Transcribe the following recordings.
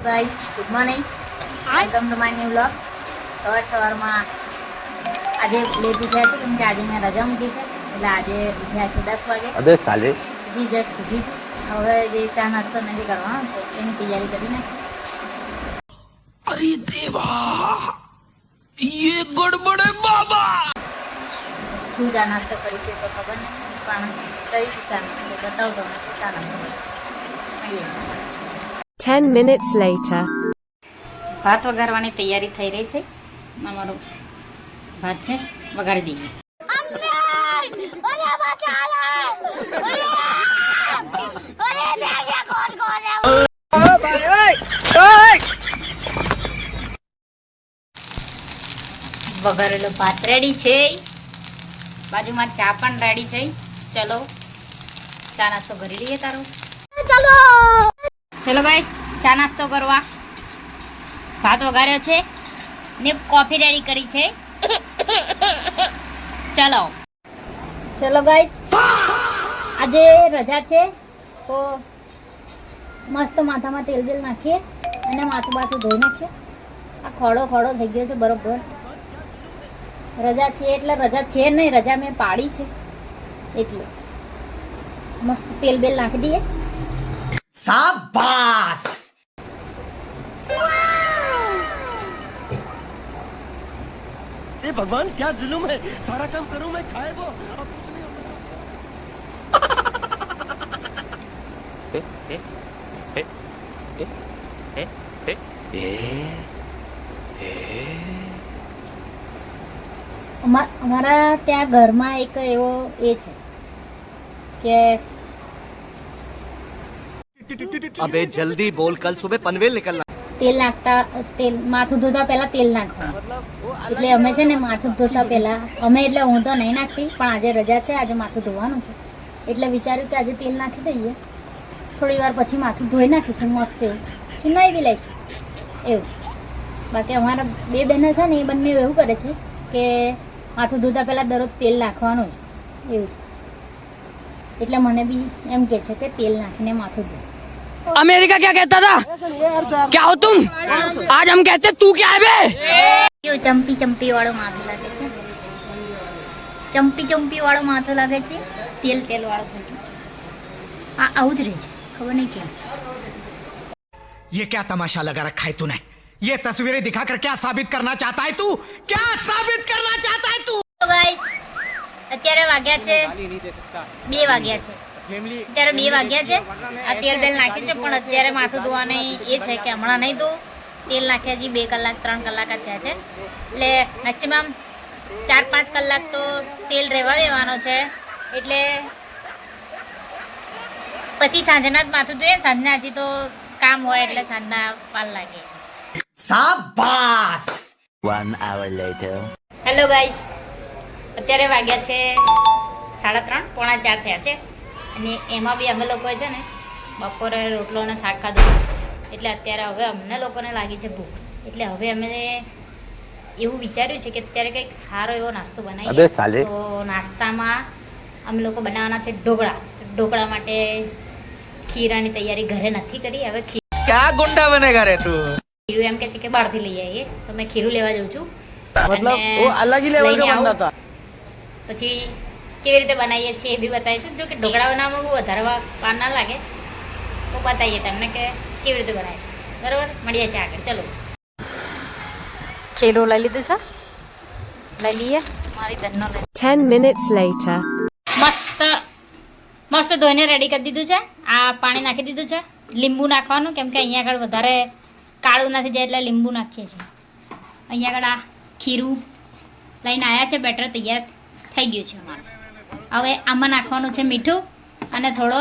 Guys good morning welcome to my new vlog. સવારમાં આજે late ઉઠ્યા છે કેમ કે આજે મેં રજા મૂકી છે એટલે આજે ઉઠ્યા છે 10 વાગે. અબે સાલે હજી જસ્ટ ઉઠી છું. હવે જે ચા નાસ્તો નથી કરવાનો તો એની તૈયારી કરી નાખી. અરે દેવા ये गड़बड़ है बाबा. શું ચા નાસ્તો કરી છે તો ખબર નહીં પણ કરીશું ચા નાસ્તો. બતાવતો મને શું ચા નાસ્તો કરીએ છીએ. 10 minutes later. ભાત વઘારવાની તૈયારી થઈ રહી છે. અમારો ભાત છે, વઘારી દઈએ. વઘારેલો ભાત રેડી છે, બાજુમાં ચા પણ રેડી છે. ચલો ચા નાસ્તો કરી લઈએ. તારો ચલો ગાઈસ ચા નાસ્તો કરવા. ભાત વઘાર્યો છે ને કોફી રેડી કરી છે. ચલો ગાઈસ આજે રજા છે તો મસ્ત માથામાં તેલ બેલ નાખીએ અને માથું બાથું ધોઈ નાખીએ. આ ખોડો થઈ ગયો છે બરોબર. રજા છે એટલે રજા છે નહીં, રજા મેં પાડી છે એટલે મસ્ત તેલ બેલ નાખી દઈએ. शाबाश. ए भगवान क्या जुल्म है, सारा काम करूं मैं, खाए वो अब कुछ नहीं हो सकता. અમારા ત્યાં ઘરમાં એક એવો એ છે કે अबे जल्दी बोल, कल सुबह पनवेल निकलना. તેલ નાખતા, તેલ માથું ધોતા પહેલા તેલ નાખવાનું. એટલે અમે છે ને માથું ધોતા પહેલા એટલે હું તો નહીં નાખતી પણ આજે રજા છે, આજે માથું ધોવાનું છે એટલે વિચાર્યું કે આજે તેલ નાખી દઈએ, થોડી વાર પછી માથું ધોઈ નાખીશું મસ્ત એવું, પછી નહીં બી લઈશું એવું. બાકી અમારા બે બહેનો છે ને એ બંને એવું કરે છે કે માથું ધોતા પહેલાં દરરોજ તેલ નાખવાનું જ એવું છે. એટલે મને બી એમ કહે છે કે તેલ નાખીને માથું ધો. अमेरिका क्या कहता था, क्या हो तुम, आज हम कहते तू क्या है बे. કેવું ચંપી વાળું માથું લાગે છે, ચંપી વાળું માથું લાગે છે, તેલ વાળું થઈ ગયું છે. આવું જ રહે છે, ખબર નહીં કેમ. ये क्या तमाशा लगा रखा है तूने, ये तस्वीरें दिखाकर क्या साबित करना चाहता है तू, क्या साबित करना चाहता है तू. તો ગાઈસ અત્યારે વાગ્યા છે 2 વાગ્યા છે. અત્યારે 2 વાગ્યા છે. આ તેલ બેલ નાખ્યું છે પણ અત્યારે માથું ધોવાની એ છે કે હમણાં નહીં ધોવું. તેલ નાખ્યા હજી 2 કલાક 3 કલાક જ થયા છે એટલે મેક્સિમમ 4-5 કલાક તો તેલ રહેવા દેવાનો છે. એટલે પછી સાંજના જ માથું ધોઈએ. સાંજના હજી તો કામ હોય એટલે સાંજના વાર લાગે. शाबाश. 1 hour later. હેલો ગાઈસ અત્યારે વાગ્યા છે 3:30 પોણા 4 થયા છે અને એમાં બી અમે લોકોએ છે ને બપોરે રોટલો અને શાક ખાધું એટલે અત્યારે હવે અમને લોકોને લાગી છે ભૂખ. એટલે હવે અમે એવું વિચાર્યું છે કે અત્યારે કંઈક સારો એવો નાસ્તો બનાવીએ. અબે સાલે. તો નાસ્તામાં અમે લોકો બનાવવાના છે ઢોકળા. ઢોકળા માટે ખીરાની તૈયારી ઘરે નથી કરી. હવે क्या गुंडा बनेगा रे तू. ખીરું એમ કે છે કે બહારથી લઈ આવીએ તો મેં ખીરું લેવા જાઉં છું. मतलब वो अलग ही लेवल का बंदा था. પછી કેવી રીતે બનાવીએ છીએ એ બી બતાવીશું. જો કે ઢોકળા બનાવવામાં બહુ વધારે વાર ના લાગે તો બતાવીએ તમને કે કેવી રીતે બનાવીશું. બરાબર, મળીએ છીએ આગળ. ચલો ખીરું લઈ લીધું છે, લઈ લઈએ. મારી ધનનો 10 minutes later. મસ્ત ધોઈને રેડી કરી દીધું છે. આ પાણી નાખી દીધું છે. લીંબુ નાખવાનું કેમ કે અહીંયા આગળ વધારે કાળું નથી જાય એટલે લીંબુ નાખીએ છીએ. અહીંયા આગળ આ ખીરું લઈને આવ્યા છે, બેટર તૈયાર થઈ ગયું છે અમારું. હવે આમાં નાખવાનું છે મીઠું અને થોડો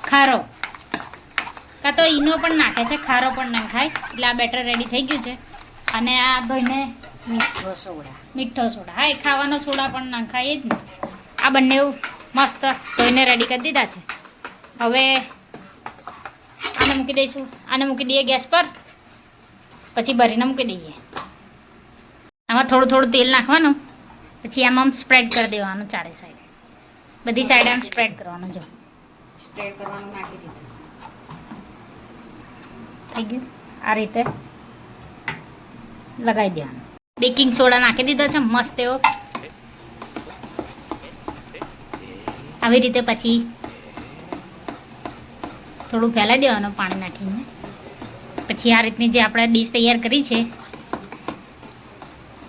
ખારો, કાં તો ઈનો પણ નાખે છે, ખારો પણ નાખાય. એટલે આ બેટર રેડી થઈ ગયું છે. અને આ ધોઈને મીઠો સોડા, હા એ ખાવાનો સોડા પણ નાખાય જ ને. આ બંને મસ્ત ધોઈને રેડી કરી દીધા છે. હવે આને મૂકી દઈશું, આને મૂકી દઈએ ગેસ પર, પછી ભરીને મૂકી દઈએ. આમાં થોડું તેલ નાખવાનું, પછી આમ સ્પ્રેડ કરી દેવાનું ચારે સાઈડ, બધી સાઈડ આમ સ્પ્રેડ કરવાનું. જો સ્પ્રેડ કરવાનું નાખી દીધું. થઈ ગયું. આ રીતે લગાવી દેવાનું. બેકિંગ સોડા નાખી દીધો છે મસ્ત એવો. આવી રીતે પછી થોડું ફેલાઈ દેવાનું પાણી નાખીને. પછી આ રીતની જે આપણે ડીશ તૈયાર કરી છે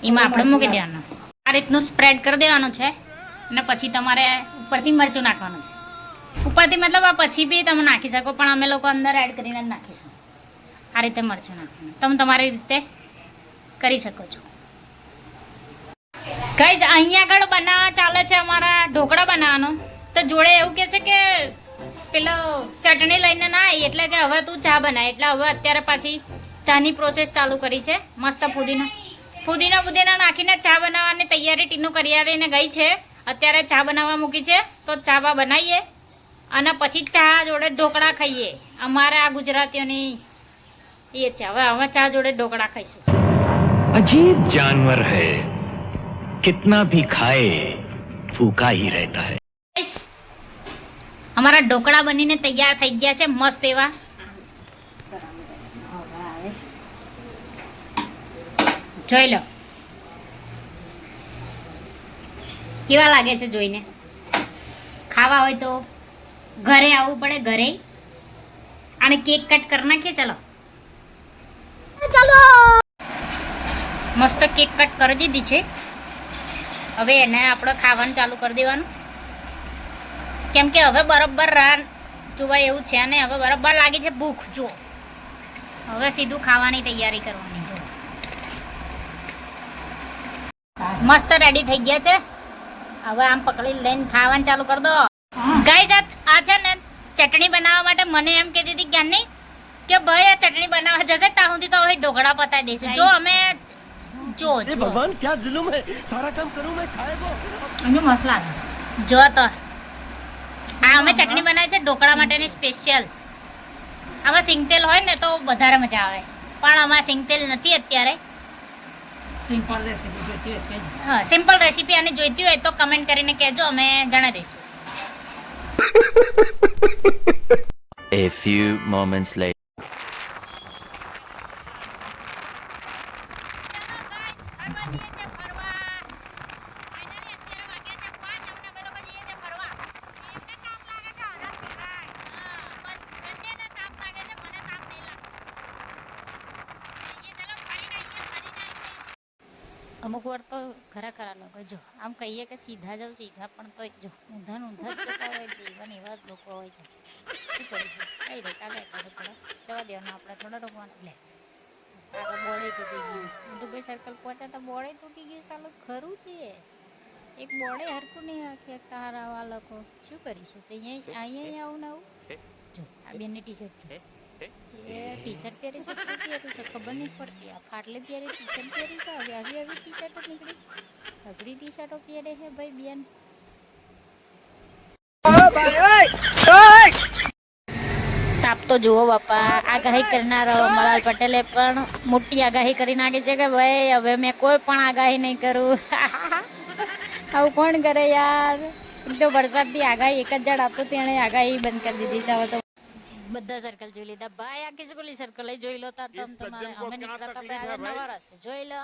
એમાં આપણે મૂકી દેવાનું. આ રીતનું સ્પ્રેડ કરી દેવાનું છે અને પછી તમારે ઉપરથી મરચું નાખવાનું છે. ઉપરથી મતલબ આ પછી બી તમે નાખી શકો, પણ અમે લોકો અંદર એડ કરીને જ નાખીશું. આ રીતે મરચું નાખવાનું તમે તમારી રીતે કરી શકો છો. ગાઈઝ અહીંયા આગળ બનાવવા ચાલે છે અમારા ઢોકળા બનાવવાનો. તો જોડે એવું કહે છે કે પેલો ચટણી લઈને ના આવી એટલે કે હવે તું ચા બનાય. એટલે હવે અત્યારે પાછી ચાની પ્રોસેસ ચાલુ કરી છે. મસ્ત પુદીના નાખીને ચા બનાવવાની તૈયારી ટીનું કરિયારીને ગઈ છે. અત્યારે ચા બનાવવા મૂકી છે તો ચા બનાવીએ અને પછી ચા જોડે ઢોકળા ખાઈએ. અમારે આ ગુજરાતીઓની એ છે. હવે ચા જોડે ઢોકળા ખાઈશું. अजीब जानवर है, कितना भी खाए फूका ही रहता है. અમારા ઢોકળા બનીને તૈયાર થઈ ગયા છે મસ્ત એવા. જોઈ લો કેવા લાગે છે જોઈને. ખાવા હોય તો ઘરે આવવું પડે, ઘરે અને કેક કટ કરી નાખીએ. ચલો મસ્ત કેક કટ કરી દીધી છે. હવે એને આપણે ખાવાનું ચાલુ કરી દેવાનું, કેમ કે હવે બરાબર રાત જોવાય એવું છે ને. હવે બરાબર લાગી છે ભૂખ. જો હવે સીધું ખાવાની તૈયારી કરવાની. જો મસ્ત રેડી થઈ ગયા છે. હવે આમ પકડી લઈને ખાવાનું ચાલુ કરી દો. ગાઈઝ આ છે ને ચટણી બનાવવા માટે મને એમ કહેતી હતી જ્ઞાનની કે ભાઈ આ ચટણી બનાવવા જશે ત્યાં સુધી તો હવે ઢોકળા પતાવી દેશે. જો અમે જો भगवान क्या जुल्म है, सारा काम करूं मैं खाएगा. મસ્ત લાગે. જો તો આ અમે ચટણી બનાવી છે ઢોકળા માટેની સ્પેશિયલ. આમાં સિંગતેલ હોય ને તો વધારે મજા આવે, પણ આમાં સિંગતેલ નથી અત્યારે. હા, સિમ્પલ રેસીપી આની જોઈતી હોય તો કમેન્ટ કરીને કહેજો, અમે જણાવી દઈશું. A few moments later. અમુક વાર તો ખરા લોકો જો આમ કહીએ કે સીધા જાવ સીધા, પણ તો જો ઊંધા જતા હોય જીવન એવા જ લોકો હોય છે. શું કરીશું? કઈ રહે ચાલે થોડો જવા દેવાનું. આપણે થોડા રોકવાનું. લે આગળ બોળે તૂટી ગયું. મોટુભાઈ સર્કલ પહોંચ્યા તો બોળે તૂટી ગયું. ચાલો ખરું છે, એક બોળે હરખું નહીં રાખે તારાવા લોકો. શું કરીશું? તો અહીંયા આવું ને આવું. જો આ બેનની ટી શર્ટ છે, એ ટી શર્ટ પહેરી છે, શું પહેર્યું છે ખબર નહીં પડતી. આ ફાટલે પહેરી ટી શર્ટ પહેરી છે. હવે આવી ટી શર્ટો નીકળી, અઘરી ટી શર્ટો પહેરે છે ભાઈ બેન. તાપ તો જુઓ બાપા. આગાહી કરનારો અંબાલાલ પટેલે પણ મોટી આગાહી કરી નાખી છે કે ભાઈ હવે મેં કોઈ પણ આગાહી નહીં કરું. આવું કોણ કરે યાર? એક તો વરસાદની આગાહી એક જ જણ આપતો તેણે આગાહી બંધ કરી દીધી છે. હવે તો બધા સર્કલ જોઈ લીધા ભાઈ. આ કિસકોલી સર્કલ જોઈ લો તાર તમ તમારે. અમે નીકળતા તો આજે નવા રસ્તે જોઈ લો.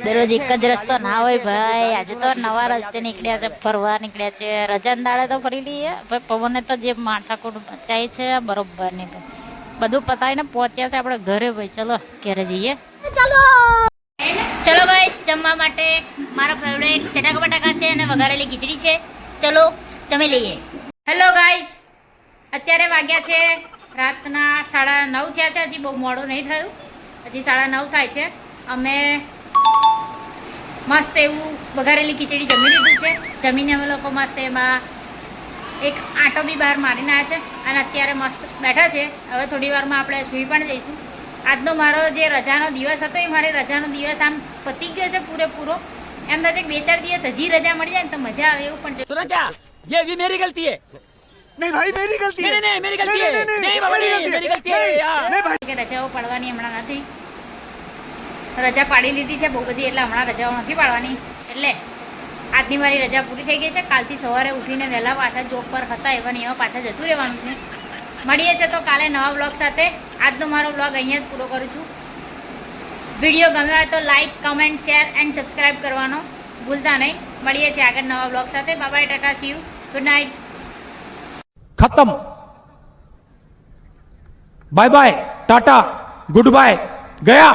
દરરોજ એક જ રસ્તો ના હોય ભાઈ. આજે તો નવા રસ્તે નીકળ્યા છે, ફરવા નીકળ્યા છે. રજાના દાડે તો ફરી લઈએ ભાઈ. પવને તો જે માથાકૂટ મચાય છે બરોબર નહીં. બધું પતાવીને પહોંચ્યા છે આપણે ઘરે ભાઈ. ચલો ઘરે જઈએ. ચલો ગાઈસ, જમવા માટે મારા ફેવરેટ ચટાકા બટાકા છે અને વઘારેલી ખીચડી છે. ચલો જમી લઈએ. હેલો ગાઈસ, અત્યારે વાગ્યા છે રાતના 9:30 થયા છે. હજી બહુ મોડું નહીં થયું, હજી 9:30 થાય છે. અમે મસ્ત એવું વઘારેલી ખીચડી જમી લીધું છે. જમીને અમે લોકો મસ્ત એમાં એક આંટો બી બહાર મારીને આવ્યા છે અને અત્યારે મસ્ત બેઠા છે. હવે થોડી વારમાં આપણે સૂઈ પણ જઈશું. આજનો મારો જે રજાનો દિવસ હતો એ મારે રજાનો દિવસ આમ પતી ગયો છે પૂરેપૂરો. એમ થાય છે કે 2-4 દિવસ હજી રજા મળી જાય ને તો મજા આવે એવું. પણ सुनो क्या, ये भी मेरी गलती है. नहीं भाई मेरी गलती है. नहीं मेरी गलती है. नहीं बाबा नहीं मेरी गलती है यार. કે રજાઓ પાડવાની હમણાં નથી. રજા પાડી લીધી છે બહુ બધી, એટલે હમણાં રજાઓ નથી પાડવાની. એટલે આજની મારી રજા પૂરી થઈ ગઈ છે. કાલથી સવારે ઉઠીને વહેલા પાછા જોબ પર હતા એવા ને એવા પાછા જતું રહેવાનું છે. મળીએ છીએ તો કાલે નવા બ્લોગ સાથે. આજનો મારો બ્લોગ અહીંયા જ પૂરો કરું છું. વિડીયો ગમ્યો હોય તો like, comment, share and subscribe કરવાનો ભૂલતા નહીં. મળીએ છીએ આગળ નવા બ્લોગ સાથે. Bye bye, tata, see you, good night. खत्म. Bye bye, tata, goodbye, गया.